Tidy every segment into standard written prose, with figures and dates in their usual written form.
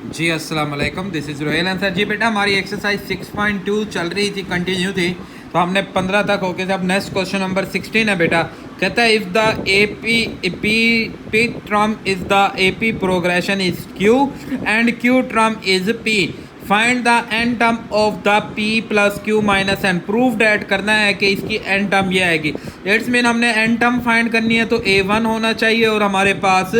जी अस्सलाम वालेकुम, this is Rohel answer. जी बेटा, हमारी एक्सरसाइज 6.2 चल रही थी, कंटिन्यू थी, तो हमने 15 तक हो गए थे। अब नेक्स्ट क्वेश्चन नंबर 16 है बेटा। कहता है if the P term is the P progression is Q and Q term is P, find the N term of the P plus Q minus N. Proof that करना है कि इसकी N term ये आएगी। इट्स मीन हमने N term find करनी है तो A1 होना चाहिए और हमारे पास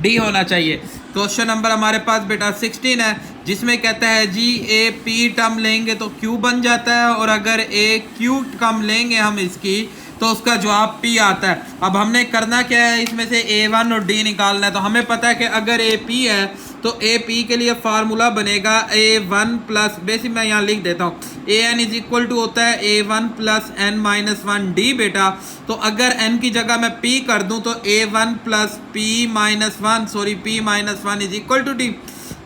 D होना चाहिए। क्वेश्चन नंबर हमारे पास बेटा 16 है, जिसमें कहता है जी ए पी टर्म लेंगे तो क्यू बन जाता है, और अगर ए क्यू टर्म लेंगे हम इसकी तो उसका जवाब पी आता है। अब हमने करना क्या है, इसमें से A1 और D निकालना है। तो हमें पता है कि अगर ए पी है तो ए पी के लिए फार्मूला बनेगा A1 प्लस, बेसिक मैं यहाँ लिख देता हूँ, A N is equal to होता है A1 plus N minus one D बेटा। तो अगर n की जगह मैं p कर दूं तो A1 plus P minus one, sorry p minus one is equal to D.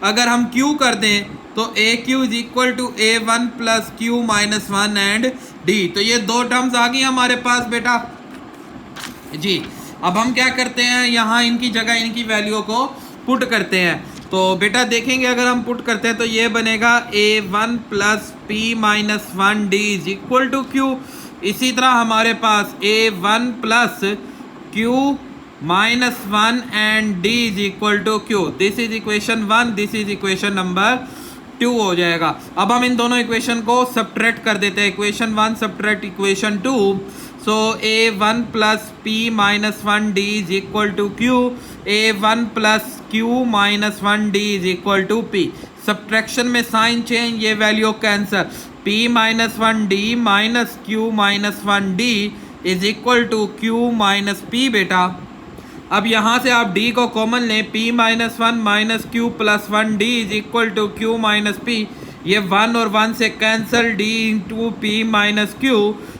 अगर हम q कर दें तो a q is equal to A1 plus Q minus one and D. तो ये दो टर्म्स आ गई हमारे पास बेटा जी। अब हम क्या करते हैं, यहाँ इनकी जगह इनकी वैल्यू को पुट करते हैं। तो बेटा देखेंगे अगर हम पुट करते हैं तो ये बनेगा A1 plus P minus one D is equal to Q. इसी तरह हमारे पास A1 plus Q minus one and D is equal to Q. This is equation one, this is equation number 2 हो जाएगा। अब हम इन दोनों इक्वेशन को सब्ट्रैक्ट कर देते हैं। Equation 1 subtract equation 2, so A1 plus P minus one D is equal to q, A1 plus Q minus one D is equal to p. Subtraction में साइन चेंज, ये value cancel, p minus one d minus q minus one D is equal to q minus p बेटा। अब यहाँ से आप d को common लें, p minus one minus q plus one D is equal to q minus p. ये 1 और 1 से cancel, d into p minus q.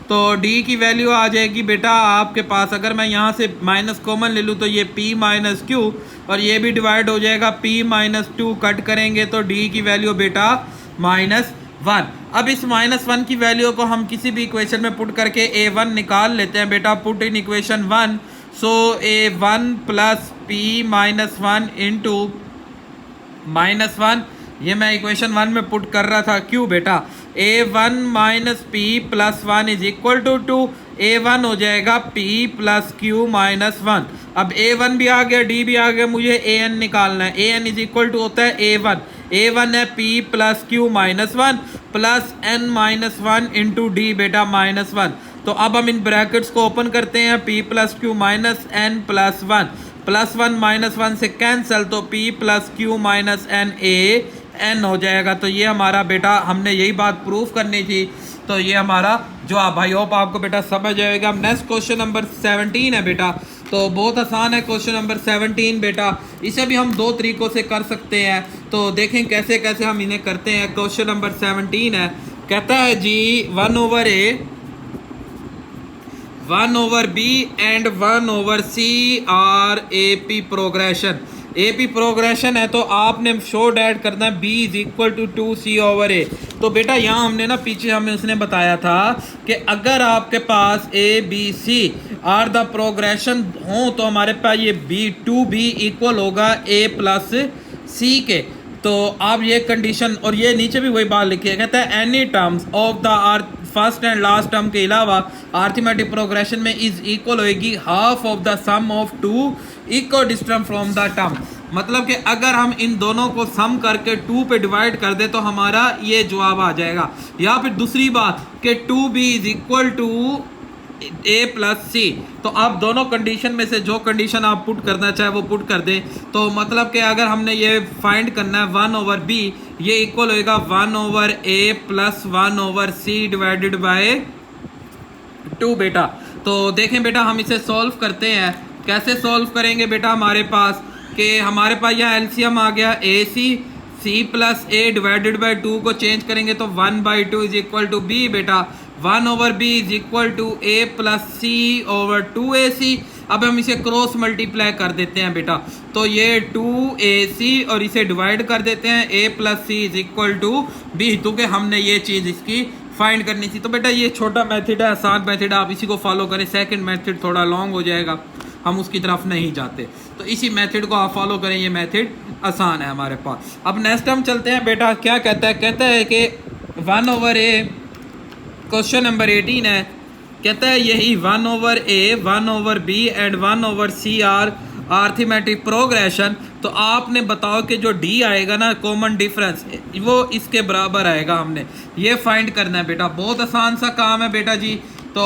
तो d की वैल्यू आ जाएगी बेटा आपके पास, अगर मैं यहाँ से माइनस कॉमन ले लूँ तो ये p माइनस क्यू, और ये भी डिवाइड हो जाएगा, p माइनस टू कट करेंगे तो d की वैल्यू बेटा माइनस वन। अब इस माइनस वन की वैल्यू को हम किसी भी इक्वेशन में पुट करके A1 निकाल लेते हैं बेटा। Put in equation 1, so A1 plus P minus one into minus one, ये मैं इक्वेशन 1 में पुट कर रहा था क्यों बेटा। A1 minus p plus one is equal to 2, A1 हो जाएगा p plus Q minus one. अब A1 भी आ गया, D भी आ गया, मुझे AN निकालना है। AN इज इक्वल टू होता है A1 है p plus Q minus one plus n minus one into d बेटा माइनस वन। तो अब हम इन ब्रैकेट्स को ओपन करते हैं, p plus Q minus n plus one, plus one minus one से कैंसल, तो p plus Q minus n n हो जाएगा। तो ये हमारा बेटा, हमने यही बात प्रूफ करनी थी, तो ये हमारा जवाब। भाई होप आपको बेटा समझ आएगा। नेक्स्ट क्वेश्चन नंबर 17 है बेटा, तो बहुत आसान है क्वेश्चन नंबर 17 बेटा। इसे भी हम दो तरीक़ों से कर सकते हैं, तो देखें कैसे कैसे हम इन्हें करते हैं। क्वेश्चन नंबर 17 है, कहता है जी 1 over A 1 over B and 1 over C are AP progression. AP progression है तो आपने शो डैट करना है B is equal to 2C over A। तो बेटा यहाँ हमने ना पीछे हमें उसने बताया था कि अगर आपके पास A B C are the progression हो तो हमारे पास ये B2B इक्वल होगा A प्लस C के। तो आप ये कंडीशन, और ये नीचे भी वही बात लिखी है, कहता है any terms of the are first and last term के अलावा अरिथमेटिक प्रोग्रेशन में इज इक्वल होएगी half of the sum of two equal distance from the term. मतलब कि अगर हम इन दोनों को सम करके 2 पे डिवाइड कर दे तो हमारा ये जवाब आ जाएगा। या फिर दूसरी बात कि 2b is equal to A plus C. तो आप दोनों कंडीशन में से जो कंडीशन आप पुट करना चाहे वो पुट कर दें। तो मतलब कि अगर हमने ये फाइंड करना है 1 ओवर B, ये इक्वल होएगा 1 over A plus 1 over C divided by 2 बेटा। तो देखें बेटा हम इसे सॉल्व करते हैं। कैसे सॉल्व करेंगे बेटा, हमारे पास कि हमारे पास यहाँ एलसीएम आ गया AC, C plus A divided by 2 को चेंज करेंगे तो 1/2 इज इक्वल टू B बेटा। 1 over B is equal to A plus C over 2AC। अब हम इसे क्रॉस मल्टीप्लाई कर देते हैं बेटा, तो ये 2AC और इसे डिवाइड कर देते हैं, A plus C is equal to B, क्योंकि हमने ये चीज़ इसकी फाइंड करनी थी। तो बेटा ये छोटा मेथड है, आसान मेथड है, आप इसी को फॉलो करें। सेकंड मेथड थोड़ा लॉन्ग हो जाएगा, हम उसकी तरफ नहीं जाते, तो इसी मेथड को आप फॉलो करें, ये मेथड आसान है हमारे पास। अब नेक्स्ट हम चलते हैं बेटा, क्या कहता है कि 1/a क्वेश्चन नंबर 18 है, कहता है यही 1/a 1/b and 1/c are arithmetic progression. तो आपने बताओ कि जो d आएगा ना कॉमन डिफरेंस वो इसके बराबर आएगा, हमने ये फाइंड करना है बेटा। बहुत आसान सा काम है बेटा जी। तो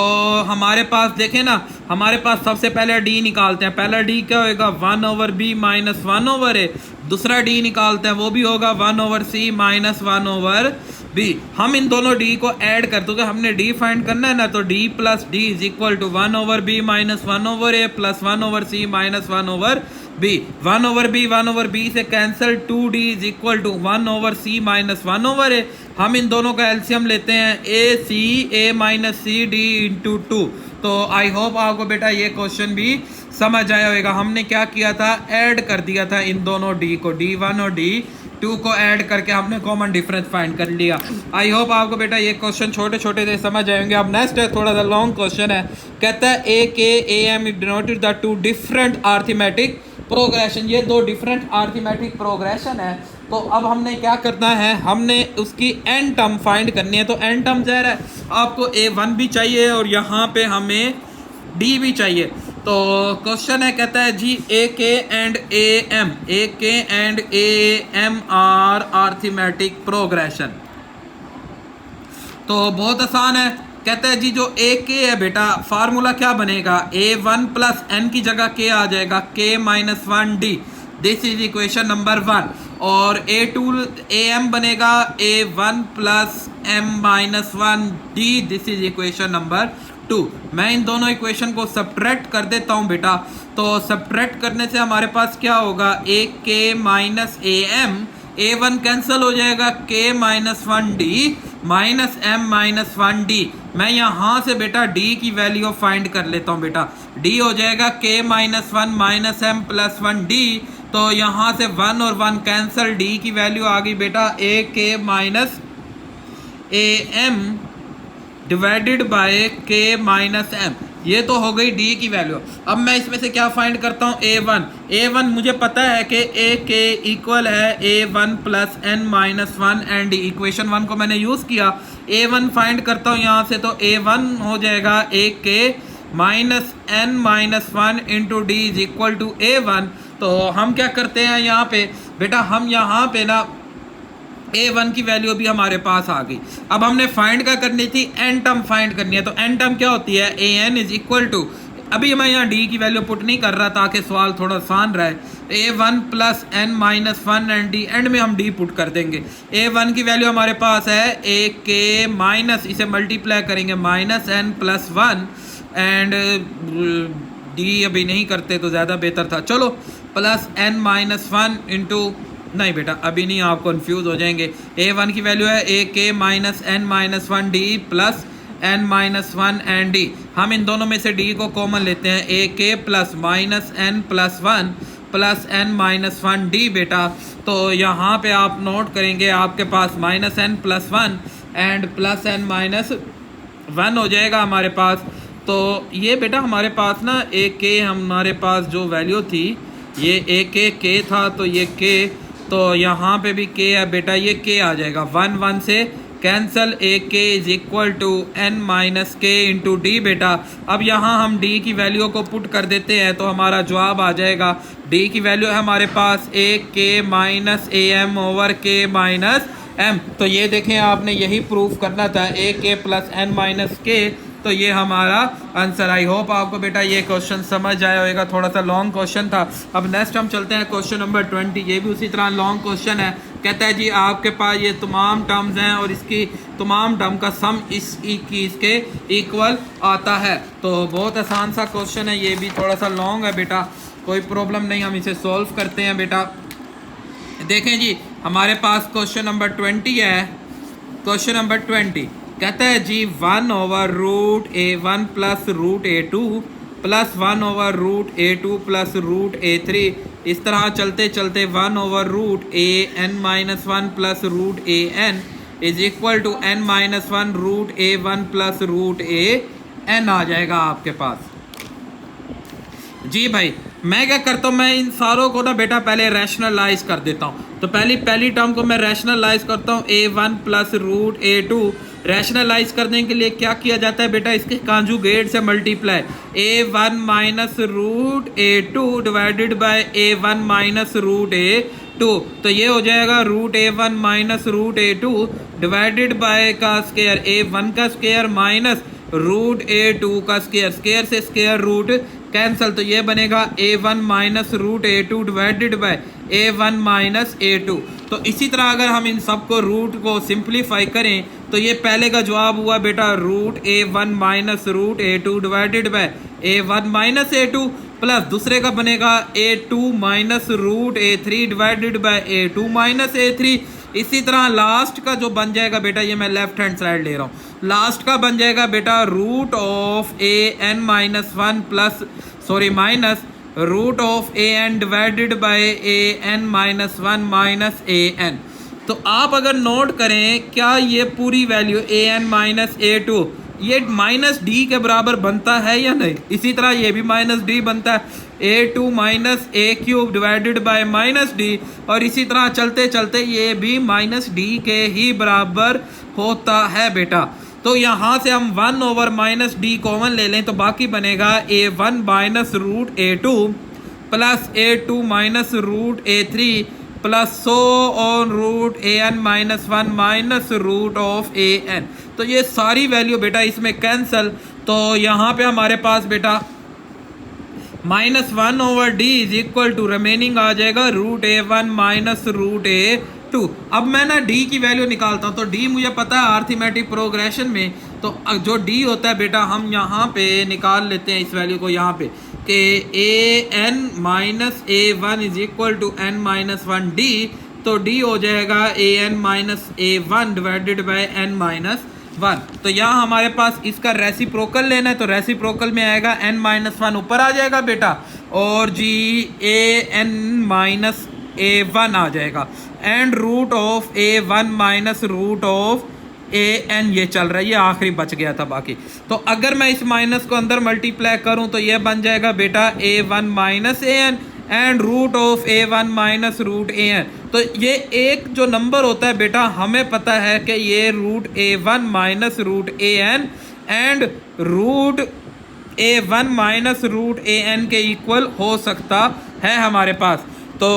हमारे पास देखें ना, हमारे पास सबसे पहले d निकालते हैं। पहला d क्या होगा 1/b माइनस 1/a। दूसरा d निकालते हैं, वो भी होगा 1/c माइनस 1/b। हम इन दोनों d को ऐड कर दो, हमने d फाइंड करना है ना, तो d plus d is equal to 1/b minus 1/a plus 1/c minus 1/b। 1/b से कैंसिल, 2d is equal to 1/c minus 1/a। हम इन दोनों का एलसीएम लेते हैं, a minus c d into 2। तो आई होप आपको बेटा ये क्वेश्चन भी समझ आया होगा। हमने क्या किया था, ऐड कर दिया था इन दोनों d को, d1 और d2 को ऐड करके हमने कॉमन डिफरेंस फाइंड कर लिया। आई होप आपको बेटा ये क्वेश्चन छोटे छोटे से समझ आएंगे। अब नेक्स्ट है, थोड़ा सा लॉन्ग क्वेश्चन है, कहता है a k a m denoted the two different arithmetic progression. ये दो डिफरेंट आर्थमेटिक प्रोग्रेशन है। तो अब हमने क्या करना है, हमने उसकी एन टर्म फाइंड करनी है। तो एन टर्म ज़ाहिर है आपको a1 भी चाहिए और यहाँ पे हमें d भी चाहिए। तो क्वेश्चन है, कहता है जी a k and a m are arithmetic progression. तो बहुत आसान है, कहता है जी जो a k है बेटा, फार्मूला क्या बनेगा, a1 प्लस n की जगह k आ जाएगा, k minus 1d। This is equation number 1। और a2 am बनेगा a1 plus m minus 1d। This is equation number 2। मैं इन दोनों इक्वेशन को सब्ट्रैक्ट कर देता हूं बेटा। तो सब्ट्रैक्ट करने से हमारे पास क्या होगा, a k minus am, a1 cancel हो जाएगा, k minus 1d minus m minus 1d। मैं यहाँ से बेटा d की वैल्यू फाइंड कर लेता हूँ बेटा। d हो जाएगा k minus 1 minus m plus 1d। तो यहाँ से 1 और 1 कैंसिल, d की वैल्यू आ गई बेटा a k minus am divided by k minus m। ये तो हो गई d की वैल्यू। अब मैं इसमें से क्या फाइंड करता हूँ, a1 मुझे पता है कि a k इक्वल है a1 plus n minus 1 and equation 1 को मैंने यूज़ किया। a1 फाइंड करता हूँ यहाँ से, तो a1 हो जाएगा a k minus n minus 1 into d is equal to a1। तो हम क्या करते हैं यहाँ पे बेटा, हम यहाँ पे ना a1 की वैल्यू भी हमारे पास आ गई। अब हमने फाइंड क्या करनी थी, एन टर्म फाइंड करनी है। तो एन टर्म क्या होती है, an इज इक्वल टू, अभी मैं यहाँ d की वैल्यू पुट नहीं कर रहा ताकि सवाल थोड़ा आसान रहे, a1 plus n minus 1 and d, and में हम d पुट कर देंगे। a1 की वैल्यू हमारे पास है a k माइनस, इसे मल्टीप्लाई करेंगे minus n plus 1 and d अभी नहीं करते तो ज़्यादा बेहतर था, चलो प्लस n माइनस 1 इंटू, नहीं बेटा अभी नहीं, आप कंफ्यूज हो जाएंगे। a1 की वैल्यू है a k minus n minus 1 d plus n minus 1 and d। हम इन दोनों में से d को कॉमन लेते हैं, a k plus minus n plus 1 plus n minus 1 d बेटा। तो यहाँ पे आप नोट करेंगे, आपके पास minus n plus 1 and plus n minus 1 हो जाएगा हमारे पास। तो ये बेटा हमारे पास ना a k, हमारे पास जो वैल्यू थी ये a k था, तो ये k, तो यहाँ पे भी k है बेटा, ये k आ जाएगा, 1 1 से cancel, a k is equal to n minus k into d बेटा। अब यहाँ हम d की वैल्यू को पुट कर देते हैं तो हमारा जवाब आ जाएगा, d की वैल्यू है हमारे पास a k minus am over k minus m। तो ये देखें, आपने यही प्रूफ करना था, a k plus n minus k। तो ये हमारा आंसर। आई होप आपको बेटा ये क्वेश्चन समझ आया होगा, थोड़ा सा लॉन्ग क्वेश्चन था। अब नेक्स्ट हम चलते हैं क्वेश्चन नंबर 20। ये भी उसी तरह लॉन्ग क्वेश्चन है। कहता है जी आपके पास ये तमाम टर्म्स हैं और इसकी तमाम टर्म का सम इसके इक्वल आता है। तो बहुत आसान सा क्वेश्चन है, ये भी थोड़ा सा लॉन्ग है बेटा, कोई प्रॉब्लम नहीं, हम इसे सॉल्व करते हैं बेटा। देखें जी हमारे पास क्वेश्चन नंबर 20 है। क्वेश्चन नंबर 20 कहता है जी 1 over root a1 plus root a2 plus 1 over root a2 plus root a3, इस तरह चलते चलते 1 over root an minus 1 plus root an is equal to n minus 1 root a1 plus root an आ जाएगा आपके पास। जी भाई मैं क्या करता हूँ, मैं इन सारों को ना बेटा पहले रैशनलाइज कर देता हूँ। तो पहली टर्म को मैं रैशनलाइज करता हूँ, a1 plus root a2। Rationalise करने के लिए क्या किया जाता है बेटा, इसके कांजुगेट से multiply, a1 minus root a2 divided by a1 minus root a2। तो ये हो जाएगा root a1 minus root a2 divided by का स्क्वायर a1 का स्क्वायर माइनस रूट a2 का स्क्वायर, स्क्वायर से स्क्वायर रूट कैंसल। तो ये बनेगा a1 minus root a2 divided by a1 minus a2। तो इसी तरह अगर हम इन सबको रूट को सिंप्लीफाई करें तो ये पहले का जवाब हुआ बेटा root a1 minus root a2 divided by a1 minus a2 plus दूसरे का बनेगा a2 minus root a3 divided by a2 minus a3। इसी तरह लास्ट का जो बन जाएगा बेटा, ये मैं लेफ्ट हैंड साइड ले रहा हूँ, लास्ट का बन जाएगा बेटा root of an minus one plus minus root of an divided by an minus one minus an। तो आप अगर नोट करें, क्या ये पूरी वैल्यू an माइनस a2 ये माइनस डी के बराबर बनता है या नहीं? इसी तरह ये भी माइनस डी बनता है, a2 minus a cube divided by minus D, और इसी तरह चलते चलते ये भी माइनस डी के ही बराबर होता है बेटा। तो यहाँ से हम 1 ओवर माइनस डी कॉमन ले लें तो बाकी बनेगा a1 minus root a2 plus a2 minus root a3 plus so on root an minus one minus root of an। तो ये सारी वैल्यू बेटा इसमें कैंसल। तो यहाँ पे हमारे पास बेटा minus one over D is equal to remaining आ जाएगा root a1 minus root a2। अब मैं ना डी की वैल्यू निकालता हूँ। तो डी मुझे पता है अर्थमेटिक प्रोग्रेशन में, तो जो डी होता है बेटा हम यहाँ पे निकाल लेते हैं इस वैल्यू को यहाँ पे कि an minus a1 is equal to n minus one d. तो डी हो जाएगा an minus a1 divided by n minus one. तो यहाँ हमारे पास इसका रेसिप्रोकल लेना है, तो रेसिप्रोकल में आएगा n माइनस वन ऊपर आ जाएगा बेटा, और जी an माइनस a1 आ जाएगा, and root of a1 minus root of an ये चल रहा है, ये आखिरी बच गया था बाकी। तो अगर मैं इस माइनस को अंदर मल्टीप्लाई करूं तो ये बन जाएगा बेटा a1 minus an and root of a1 minus root an। तो ये एक जो नंबर होता है बेटा हमें पता है कि ये root a1 minus root an and root a1 minus root an के इक्वल हो सकता है हमारे पास। तो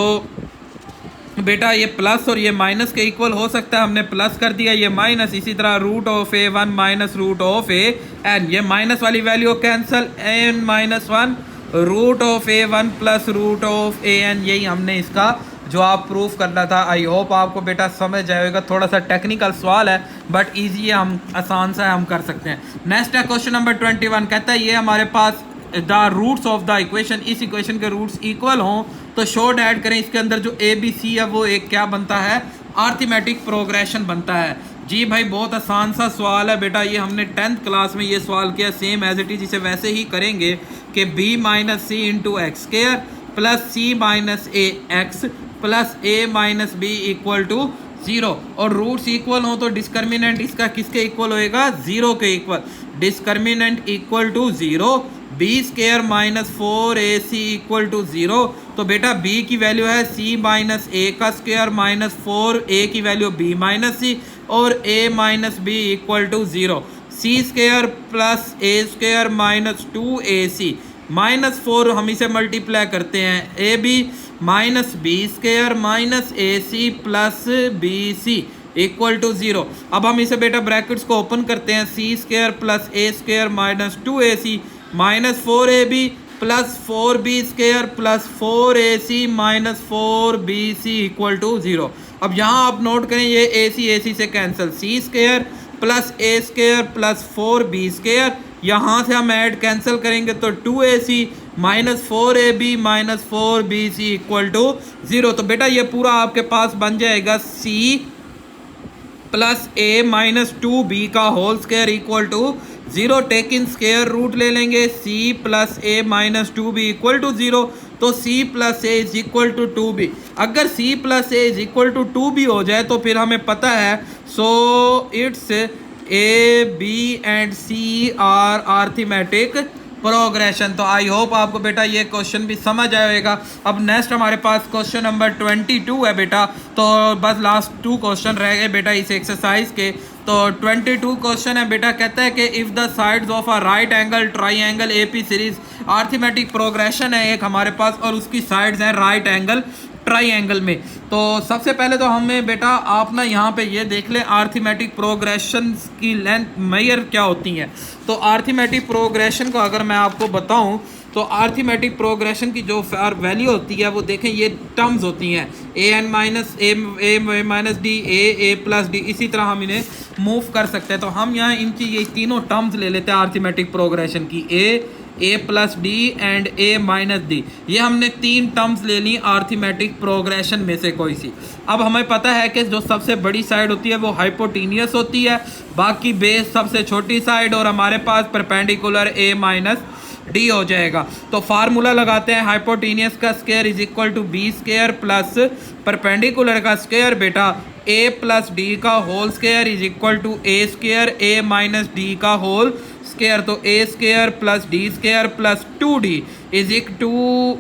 बेटा ये प्लस और ये माइनस के इक्वल हो सकता है, हमने प्लस कर दिया, ये माइनस। इसी तरह root of a1 minus root of an, ये माइनस वाली value cancel, n minus one root of a1 plus root of an, यही हमने इसका जवाब प्रूफ करना था। आई होप आपको बेटा समझ जाएगा, थोड़ा सा टेक्निकल सवाल है बट ईजी है, हम आसान सा हम कर सकते हैं। नेक्स्ट है क्वेश्चन नंबर 21, कहता है ये हमारे पास the roots of the equation, इस इक्वेशन के रूट्स इक्वल हों तो शॉर्ट ऐड करें, इसके अंदर जो ए बी सी है वो एक क्या बनता है, अर्थमेटिक प्रोग्रेशन बनता है। जी भाई बहुत आसान सा सवाल है बेटा, ये हमने 10th क्लास में ये सवाल किया, सेम एज इट इज इसे वैसे ही करेंगे कि b minus c into x square plus c minus a x plus a minus b equal to 0, और रूट्स इक्वल हो तो डिस्क्रिमिनेंट इसका किसके इक्वल होएगा, 0 के equal. Discriminant equal to 0, b square minus 4ac equal to 0। तो बेटा b की वैल्यू है c माइनस ए का स्क्वायर माइनस 4a की वैल्यू b माइनस सी, और a minus b equal to 0। C square plus a square minus 2ac minus 4 हम इसे multiply करते हैं, a b minus b square minus a c plus b c equal to 0। अब हम इसे बेटा brackets को ओपन करते हैं, c square plus a square minus 2ac minus 4ab plus 4b square plus 4ac minus 4bc equal to 0। अब यहाँ आप नोट करें ये ac से cancel, c square plus a square plus 4b square, यहाँ से हम ऐड कैंसिल करेंगे तो 2ac minus 4ab minus 4bc equal to 0। तो बेटा ये पूरा आपके पास बन जाएगा c plus a minus 2b का whole square equal to 0। Taking square root ले लेंगे, c plus a minus 2b equal to 0, तो c plus a is equal to 2b। अगर c plus a is equal to 2b हो जाए तो फिर हमें पता है so it's a b and c are arithmetic progression. तो आई होप आपको बेटा ये क्वेश्चन भी समझ आएगा। अब नेक्स्ट हमारे पास क्वेश्चन नंबर 22 है बेटा। तो बस लास्ट 2 क्वेश्चन रह गए बेटा इस एक्सरसाइज के। तो 22 क्वेश्चन है बेटा, कहता है कि if the sides of a right angle triangle AP series, arithmetic progression है एक हमारे पास और उसकी साइड्स हैं राइट एंगल ट्राइंगल में। तो सबसे पहले तो हमें बेटा आप ना यहाँ पे ये देख लें अर्थमेटिक प्रोग्रेशन की लेंथ मेजर क्या होती है। तो अर्थमेटिक प्रोग्रेशन को अगर मैं आपको बताऊँ तो अर्थमेटिक प्रोग्रेशन की जो वैल्यू होती है वो देखें, ये टर्म्स होती हैं a n minus a minus d a plus d, इसी तरह हम इन्हें मूव कर सकते हैं। तो हम यहाँ इनकी ये तीनों टर्म्स ले लेते हैं अर्थमेटिक प्रोग्रेशन की, a plus d and a minus d. ये हमने 3 टर्म्स ले ली अर्थमेटिक प्रोग्रेशन में से कोई सी। अब हमें पता है कि जो सबसे बड़ी साइड होती है वो हाइपोटेनियस होती है, बाकी बेस सबसे छोटी साइड और हमारे पास परपेंडिकुलर ए माइनस डी हो जाएगा। तो फार्मूला लगाते हैं, हाइपोटेनियस का square is equal to b square plus perpendicular का स्क्वायर बेटा ए प्लस डी का whole square is equal to a square a minus d का होल स्क्वायर। तो a square plus d square plus 2d is equal to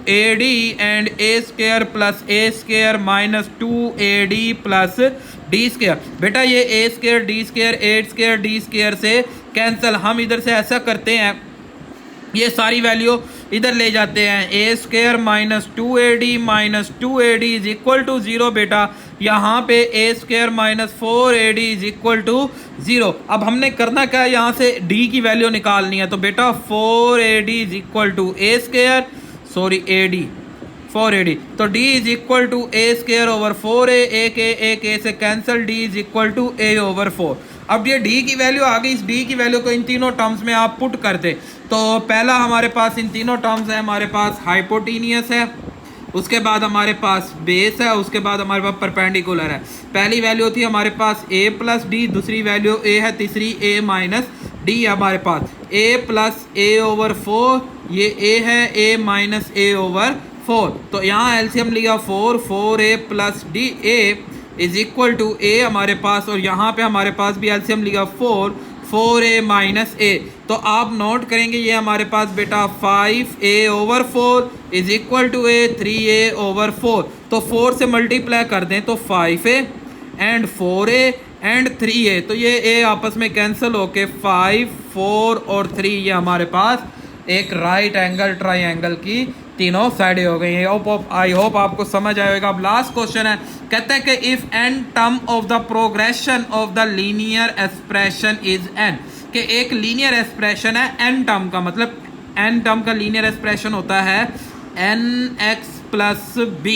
a d and a square plus a square minus 2ad plus d square. बेटा ये ए square D square ए square D square से cancel. हम इधर से ऐसा करते हैं, ये सारी वैल्यू इधर ले जाते हैं, a square minus 2ad is equal to 0 बेटा। यहाँ पे a square minus 4ad is equal to 0। अब हमने करना क्या है, यहाँ से d की वैल्यू निकालनी है। तो बेटा 4ad is equal to a square, sorry ad 4ad, तो d is equal to a square over 4a, एक ए से cancel, d is equal to a over 4। अब ये d की वैल्यू आ गई, इस d की वैल्यू को इन तीनों टर्म्स में आप पुट कर दे। तो पहला हमारे पास इन तीनों टर्म्स है, हमारे पास हाइपोटेनियस है, उसके बाद हमारे पास बेस है, उसके बाद हमारे पास परपेंडिकुलर है। पहली वैल्यू थी हमारे पास a प्लस डी, दूसरी वैल्यू a है, तीसरी a माइनस डी है हमारे पास। a प्लस a ओवर 4, ये a है, a माइनस a ओवर 4। तो यहाँ एलसीएम लिया 4a plus d a is equal to a हमारे पास, और यहाँ पे हमारे पास भी एलसीएम लिया 4a माइनस a। तो आप नोट करेंगे ये हमारे पास बेटा 5a over 4 is equal to a 3a over 4। तो 4 से मल्टीप्लाई कर दें तो 5a and 4a and 3a, तो ये a आपस में कैंसिल होके 5, 4 और 3 ये हमारे पास एक राइट एंगल ट्राइंगल की तीनों साइडें हो गई हैं। आई होप आपको समझ आएगा। अब लास्ट क्वेश्चन है, कहते हैं कि if n term of the progression of the linear expression is n, कि एक लीनियर एक्सप्रेशन है n टर्म का, मतलब n टर्म का लीनियर एक्सप्रेशन होता है nx प्लस b।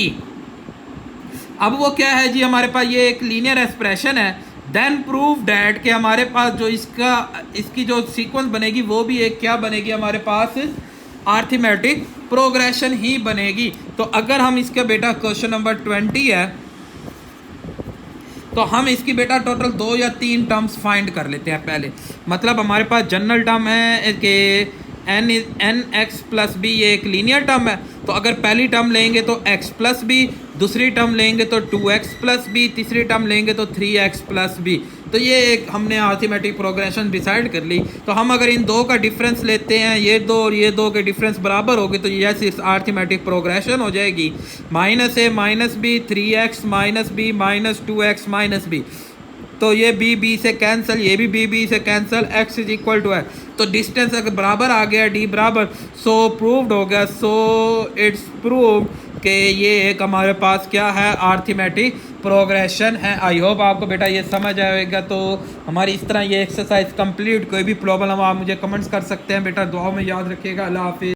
अब वो क्या है जी, हमारे पास ये एक लीनियर एक्सप्रेशन है। देन प्रूव डैट कि हमारे पास जो इसकी जो सीक्वेंस बनेगी वो भी एक क्या बनेगी, हमारे पास अर्थमेटिक प्रोग्रेशन ही बनेगी। तो अगर हम इसका बेटा क्वेश्चन नंबर 20 है, तो हम इसकी बेटा टोटल 2 या 3 टर्म्स फाइंड कर लेते हैं पहले। मतलब हमारे पास जनरल टर्म है कि एन एक्स प्लस बी, ये एक लीनियर टर्म है। तो अगर पहली टर्म लेंगे तो x प्लस बी, दूसरी टर्म लेंगे तो 2x प्लस बी, तीसरी टर्म लेंगे तो 3x प्लस बी। तो ये एक हमने अर्थमेटिक प्रोग्रेशन डिसाइड कर ली। तो हम अगर इन दो का डिफरेंस लेते हैं, ये दो और ये दो के डिफरेंस बराबर होगी, तो ये सिर्फ अर्थमेटिक प्रोग्रेशन हो जाएगी। Minus a minus b, 3x minus b minus 2x minus b. तो ये b से कैंसिल, ये भी b से cancel, x is equal to है। तो डिस्टेंस अगर बराबर आ गया, d बराबर, सो प्रूव्ड हो गया। सो इट्स प्रूव्ड कि ये एक हमारे पास क्या है, अर्थमेटिक प्रोग्रेशन है। आई होप आपको बेटा ये समझ आएगा। तो हमारी इस तरह ये एक्सरसाइज कंप्लीट। कोई भी प्रॉब्लम आप मुझे कमेंट्स कर सकते हैं बेटा। दुआओं में याद रखिएगा। अल्लाह हाफिज़।